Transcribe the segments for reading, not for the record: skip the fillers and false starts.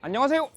안녕하세요.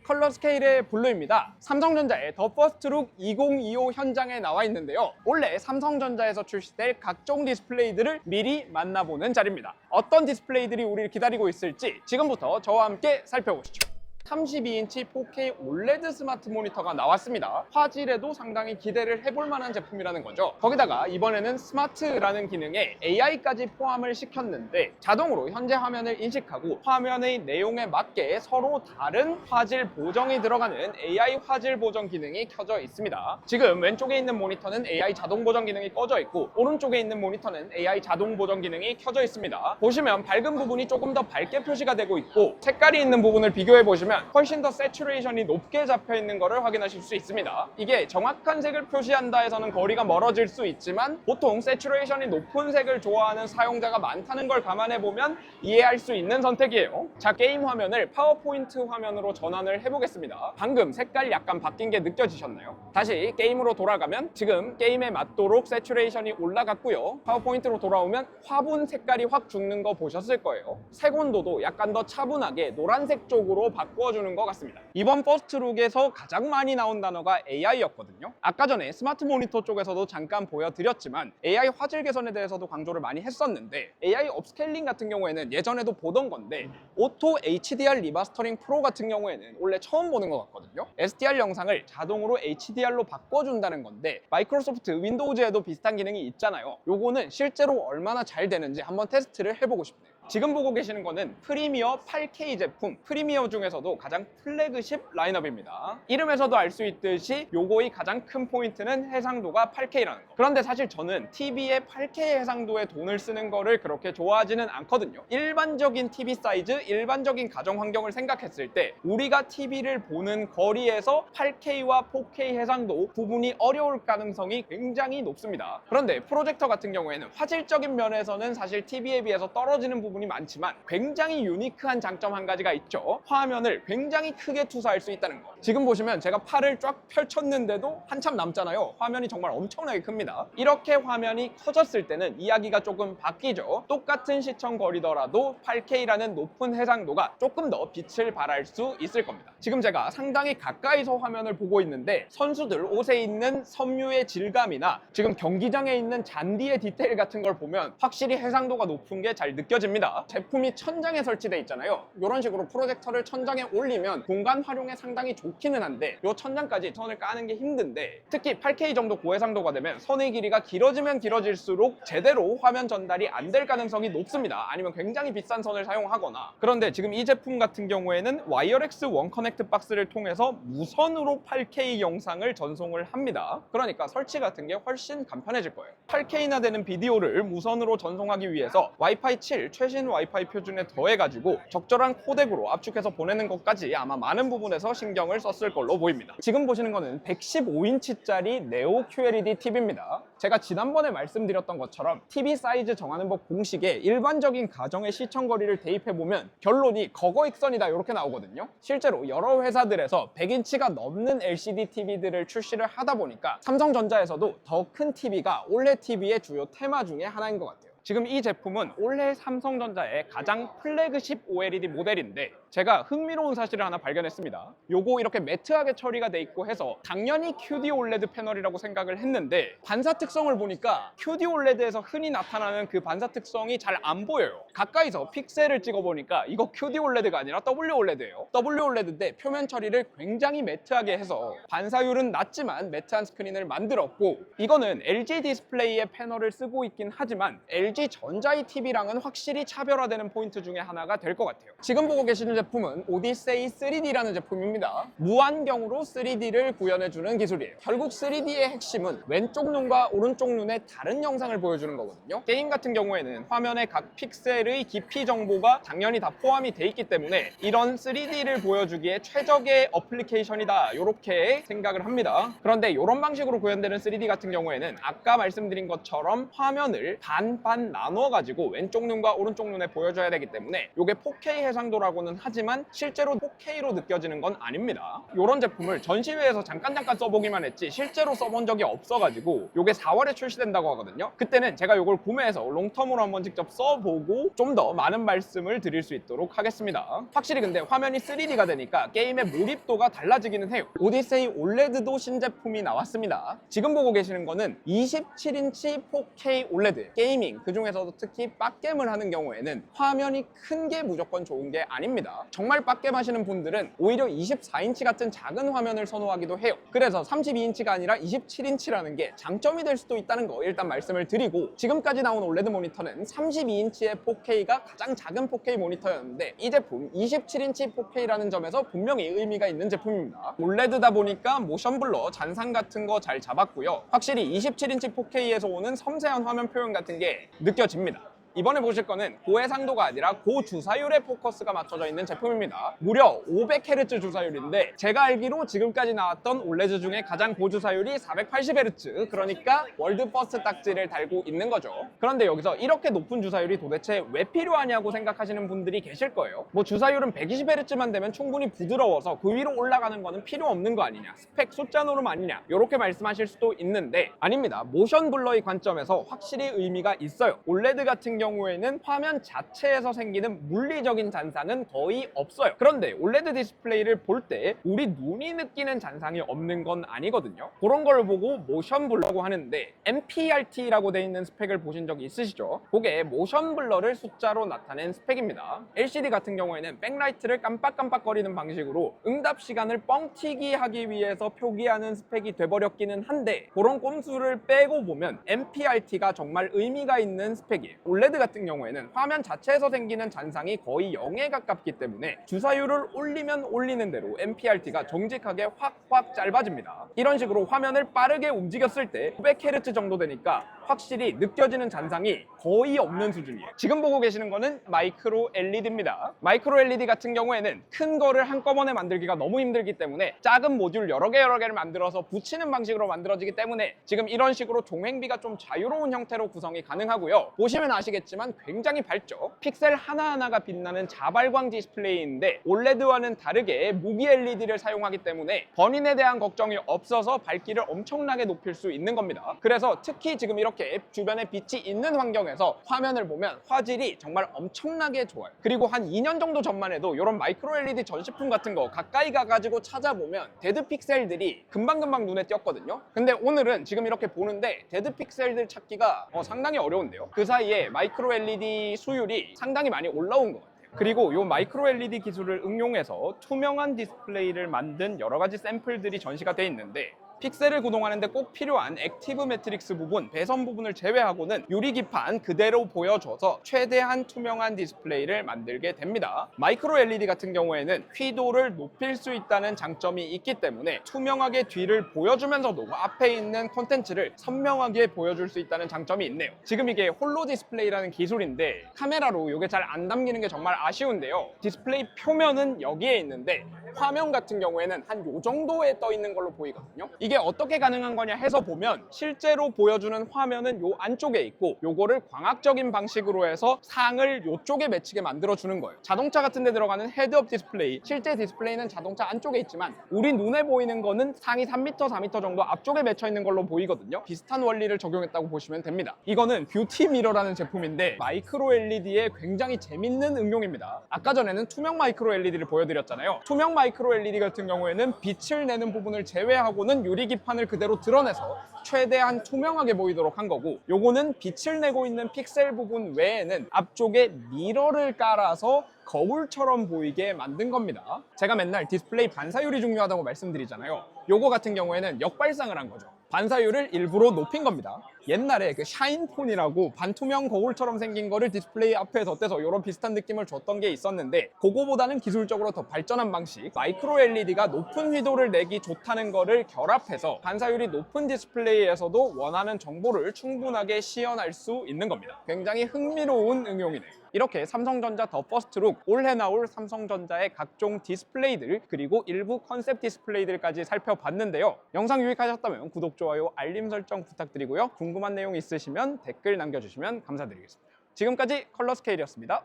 컬러 스케일의 블루입니다. 삼성전자의 더 퍼스트룩 2025 현장에 나와 있는데요. 원래 삼성전자에서 출시될 각종 디스플레이들을 미리 만나보는 자리입니다. 어떤 디스플레이들이 우리를 기다리고 있을지 지금부터 저와 함께 살펴보시죠. 32인치 4K OLED 스마트 모니터가 나왔습니다. 화질에도 상당히 기대를 해볼 만한 제품이라는 거죠. 거기다가 이번에는 스마트라는 기능에 AI까지 포함을 시켰는데 자동으로 현재 화면을 인식하고 화면의 내용에 맞게 서로 다른 화질 보정이 들어가는 AI 화질 보정 기능이 켜져 있습니다. 지금 왼쪽에 있는 모니터는 AI 자동 보정 기능이 꺼져 있고 오른쪽에 있는 모니터는 AI 자동 보정 기능이 켜져 있습니다. 보시면 밝은 부분이 조금 더 밝게 표시가 되고 있고 색깔이 있는 부분을 비교해 보시면 훨씬 더 새추레이션이 높게 잡혀 있는 것을 확인하실 수 있습니다. 이게 정확한 색을 표시한다 해서는 거리가 멀어질 수 있지만 보통 새추레이션이 높은 색을 좋아하는 사용자가 많다는 걸 감안해 보면 이해할 수 있는 선택이에요. 자, 게임 화면을 파워포인트 화면으로 전환을 해보겠습니다. 방금 색깔 약간 바뀐 게 느껴지셨나요? 다시 게임으로 돌아가면 지금 게임에 맞도록 새추레이션이 올라갔고요. 파워포인트로 돌아오면 화분 색깔이 확 죽는 거 보셨을 거예요. 색 온도도 약간 더 차분하게 노란색 쪽으로 바꿔주는 것 같습니다. 이번 퍼스트룩에서 가장 많이 나온 단어가 AI였거든요. 아까 전에 스마트 모니터 쪽에서도 잠깐 보여드렸지만 AI 화질 개선에 대해서도 강조를 많이 했었는데 AI 업스케일링 같은 경우에는 예전에도 보던 건데 오토 HDR 리마스터링 프로 같은 경우에는 원래 처음 보는 것 같거든요. SDR 영상을 자동으로 HDR로 바꿔준다는 건데 마이크로소프트 윈도우즈에도 비슷한 기능이 있잖아요. 요거는 실제로 얼마나 잘 되는지 한번 테스트를 해보고 싶네요. 지금 보고 계시는 거는 프리미어 8K 제품, 프리미어 중에서도 가장 플래그십 라인업입니다. 이름에서도 알 수 있듯이 요거의 가장 큰 포인트는 해상도가 8K라는 거. 그런데 사실 저는 TV에 8K 해상도에 돈을 쓰는 거를 그렇게 좋아하지는 않거든요. 일반적인 TV 사이즈, 일반적인 가정 환경을 생각했을 때 우리가 TV를 보는 거리에서 8K와 4K 해상도 구분이 어려울 가능성이 굉장히 높습니다. 그런데 프로젝터 같은 경우에는 화질적인 면에서는 사실 TV에 비해서 떨어지는 부분이 많지만 굉장히 유니크한 장점 한 가지가 있죠. 화면을 굉장히 크게 투사할 수 있다는 거. 지금 보시면 제가 팔을 쫙 펼쳤는데도 한참 남잖아요. 화면이 정말 엄청나게 큽니다. 이렇게 화면이 커졌을 때는 이야기가 조금 바뀌죠. 똑같은 시청 거리더라도 8K라는 높은 해상도가 조금 더 빛을 발할 수 있을 겁니다. 지금 제가 상당히 가까이서 화면을 보고 있는데 선수들 옷에 있는 섬유의 질감이나 지금 경기장에 있는 잔디의 디테일 같은 걸 보면 확실히 해상도가 높은 게 잘 느껴집니다. 제품이 천장에 설치되어 있잖아요. 이런 식으로 프로젝터를 천장에 올리면 공간 활용에 상당히 좋기는 한데 이 천장까지 선을 까는 게 힘든데 특히 8K 정도 고해상도가 되면 선의 길이가 길어지면 길어질수록 제대로 화면 전달이 안 될 가능성이 높습니다. 아니면 굉장히 비싼 선을 사용하거나. 그런데 지금 이 제품 같은 경우에는 와이어렉스 원 커넥트 박스를 통해서 무선으로 8K 영상을 전송을 합니다. 그러니까 설치 같은 게 훨씬 간편해질 거예요. 8K나 되는 비디오를 무선으로 전송하기 위해서 와이파이 7 최신 와이파이 표준에 더해가지고 적절한 코덱으로 압축해서 보내는 것까지 아마 많은 부분에서 신경을 썼을 걸로 보입니다. 지금 보시는 거는 115인치짜리 네오 QLED TV입니다. 제가 지난번에 말씀드렸던 것처럼 TV 사이즈 정하는 법 공식에 일반적인 가정의 시청거리를 대입해보면 결론이 거거익선이다 이렇게 나오거든요. 실제로 여러 회사들에서 100인치가 넘는 LCD TV들을 출시를 하다 보니까 삼성전자에서도 더 큰 TV가 OLED TV의 주요 테마 중에 하나인 것 같아요. 지금 이 제품은 올해 삼성전자의 가장 플래그십 OLED 모델인데 제가 흥미로운 사실을 하나 발견했습니다. 요거 이렇게 매트하게 처리가 돼 있고 해서 당연히 QD OLED 패널이라고 생각을 했는데 반사 특성을 보니까 QD OLED에서 흔히 나타나는 그 반사 특성이 잘 안 보여요. 가까이서 픽셀을 찍어보니까 이거 QD OLED가 아니라 W OLED예요. W OLED인데 표면 처리를 굉장히 매트하게 해서 반사율은 낮지만 매트한 스크린을 만들었고 이거는 LG 디스플레이의 패널을 쓰고 있긴 하지만 LG 전자의 TV랑은 확실히 차별화되는 포인트 중에 하나가 될 것 같아요. 지금 보고 계시는 제품은 오디세이 3D라는 제품입니다. 무안경으로 3D를 구현해주는 기술이에요. 결국 3D의 핵심은 왼쪽 눈과 오른쪽 눈의 다른 영상을 보여주는 거거든요. 게임 같은 경우에는 화면의 각 픽셀의 깊이 정보가 당연히 다 포함이 돼 있기 때문에 이런 3D를 보여주기에 최적의 어플리케이션이다 이렇게 생각을 합니다. 그런데 이런 방식으로 구현되는 3D 같은 경우에는 아까 말씀드린 것처럼 화면을 반반 나눠가지고 왼쪽 눈과 오른쪽 눈에 보여줘야 되기 때문에 이게 4K 해상도라고는 하지만 실제로 4K로 느껴지는 건 아닙니다. 이런 제품을 전시회에서 잠깐 써보기만 했지 실제로 써본 적이 없어가지고 이게 4월에 출시된다고 하거든요. 그때는 제가 이걸 구매해서 롱텀으로 한번 직접 써보고 좀 더 많은 말씀을 드릴 수 있도록 하겠습니다. 확실히 근데 화면이 3D가 되니까 게임의 몰입도가 달라지기는 해요. 오디세이 올레드도 신제품이 나왔습니다. 지금 보고 계시는 거는 27인치 4K 올레드 게이밍, 그중에서도 특히 빡겜을 하는 경우에는 화면이 큰 게 무조건 좋은 게 아닙니다. 정말 빡겜 하시는 분들은 오히려 24인치 같은 작은 화면을 선호하기도 해요. 그래서 32인치가 아니라 27인치라는 게 장점이 될 수도 있다는 거 일단 말씀을 드리고, 지금까지 나온 올레드 모니터는 32인치의 4K가 가장 작은 4K 모니터였는데 이 제품 27인치 4K라는 점에서 분명히 의미가 있는 제품입니다. 올레드다 보니까 모션 블러, 잔상 같은 거 잘 잡았고요. 확실히 27인치 4K에서 오는 섬세한 화면 표현 같은 게 느껴집니다. 이번에 보실 거는 고해상도가 아니라 고주사율의 포커스가 맞춰져 있는 제품입니다. 무려 500Hz 주사율인데 제가 알기로 지금까지 나왔던 올레드 중에 가장 고주사율이 480Hz, 그러니까 월드 퍼스트 딱지를 달고 있는 거죠. 그런데 여기서 이렇게 높은 주사율이 도대체 왜 필요하냐고 생각하시는 분들이 계실 거예요. 뭐 주사율은 120Hz만 되면 충분히 부드러워서 그 위로 올라가는 거는 필요 없는 거 아니냐, 스펙 숫자 노름 아니냐, 이렇게 말씀하실 수도 있는데 아닙니다. 모션 블러의 관점에서 확실히 의미가 있어요. 올레드 같은 경우에는 화면 자체에서 생기는 물리적인 잔상은 거의 없어요. 그런데 올레드 디스플레이를 볼 때 우리 눈이 느끼는 잔상이 없는 건 아니거든요. 그런 걸 보고 모션 블러라고 하는데 MPRT라고 되어 있는 스펙을 보신 적이 있으시죠? 그게 모션 블러를 숫자로 나타낸 스펙입니다. LCD 같은 경우에는 백라이트를 깜빡깜빡거리는 방식으로 응답 시간을 뻥튀기 하기 위해서 표기하는 스펙이 돼버렸기는 한데, 그런 꼼수를 빼고 보면 MPRT가 정말 의미가 있는 스펙이에요. 올레드 같은 경우에는 화면 자체에서 생기는 잔상이 거의 0에 가깝기 때문에 주사율을 올리면 올리는 대로 MPRT가 정직하게 확 짧아집니다. 이런 식으로 화면을 빠르게 움직였을 때 900Hz 정도 되니까 확실히 느껴지는 잔상이 거의 없는 수준이에요. 지금 보고 계시는 거는 마이크로 LED입니다. 마이크로 LED 같은 경우에는 큰 거를 한꺼번에 만들기가 너무 힘들기 때문에 작은 모듈 여러 개를 만들어서 붙이는 방식으로 만들어지기 때문에 지금 이런 식으로 종횡비가 좀 자유로운 형태로 구성이 가능하고요. 보시면 아시겠지만 굉장히 밝죠? 픽셀 하나하나가 빛나는 자발광 디스플레이인데 올레드와는 다르게 무기 LED를 사용하기 때문에 번인에 대한 걱정이 없어서 밝기를 엄청나게 높일 수 있는 겁니다. 그래서 특히 지금 이렇게 주변에 빛이 있는 환경에서 화면을 보면 화질이 정말 엄청나게 좋아요. 그리고 한 2년 정도 전만 해도 이런 마이크로 LED 전시품 같은 거 가까이 가가지고 찾아보면 데드 픽셀들이 금방금방 눈에 띄었거든요. 근데 오늘은 지금 이렇게 보는데 데드 픽셀들 찾기가 상당히 어려운데요. 그 사이에 마이크로 LED 수율이 상당히 많이 올라온 것 같아요. 그리고 이 마이크로 LED 기술을 응용해서 투명한 디스플레이를 만든 여러 가지 샘플들이 전시가 돼 있는데, 픽셀을 구동하는데 꼭 필요한 액티브 매트릭스 부분, 배선 부분을 제외하고는 유리기판 그대로 보여줘서 최대한 투명한 디스플레이를 만들게 됩니다. 마이크로 LED 같은 경우에는 휘도를 높일 수 있다는 장점이 있기 때문에 투명하게 뒤를 보여주면서도 앞에 있는 콘텐츠를 선명하게 보여줄 수 있다는 장점이 있네요. 지금 이게 홀로 디스플레이라는 기술인데 카메라로 이게 잘 안 담기는 게 정말 아쉬운데요. 디스플레이 표면은 여기에 있는데 화면 같은 경우에는 한 요 정도에 떠 있는 걸로 보이거든요. 이게 어떻게 가능한 거냐 해서 보면 실제로 보여주는 화면은 요 안쪽에 있고 요거를 광학적인 방식으로 해서 상을 요쪽에 맺히게 만들어주는 거예요. 자동차 같은 데 들어가는 헤드업 디스플레이, 실제 디스플레이는 자동차 안쪽에 있지만 우리 눈에 보이는 거는 상이 3m, 4m 정도 앞쪽에 맺혀 있는 걸로 보이거든요. 비슷한 원리를 적용했다고 보시면 됩니다. 이거는 뷰티 미러라는 제품인데 마이크로 LED의 굉장히 재밌는 응용입니다. 아까 전에는 투명 마이크로 LED를 보여드렸잖아요. 투명 마이크로 LED 같은 경우에는 빛을 내는 부분을 제외하고는 유리기판을 그대로 드러내서 최대한 투명하게 보이도록 한 거고, 요거는 빛을 내고 있는 픽셀 부분 외에는 앞쪽에 미러를 깔아서 거울처럼 보이게 만든 겁니다. 제가 맨날 디스플레이 반사율이 중요하다고 말씀드리잖아요. 요거 같은 경우에는 역발상을 한 거죠. 반사율을 일부러 높인 겁니다. 옛날에 그 샤인폰이라고 반투명 거울처럼 생긴 거를 디스플레이 앞에 덧대서 이런 비슷한 느낌을 줬던 게 있었는데, 그거보다는 기술적으로 더 발전한 방식, 마이크로 LED가 높은 휘도를 내기 좋다는 거를 결합해서 반사율이 높은 디스플레이에서도 원하는 정보를 충분하게 시연할 수 있는 겁니다. 굉장히 흥미로운 응용이네요. 이렇게 삼성전자 더 퍼스트룩 올해 나올 삼성전자의 각종 디스플레이들, 그리고 일부 컨셉 디스플레이들까지 살펴봤는데요. 영상 유익하셨다면 구독, 좋아요, 알림 설정 부탁드리고요. 궁금한 내용 있으시면 댓글 남겨주시면 감사드리겠습니다. 지금까지 컬러스케일이었습니다.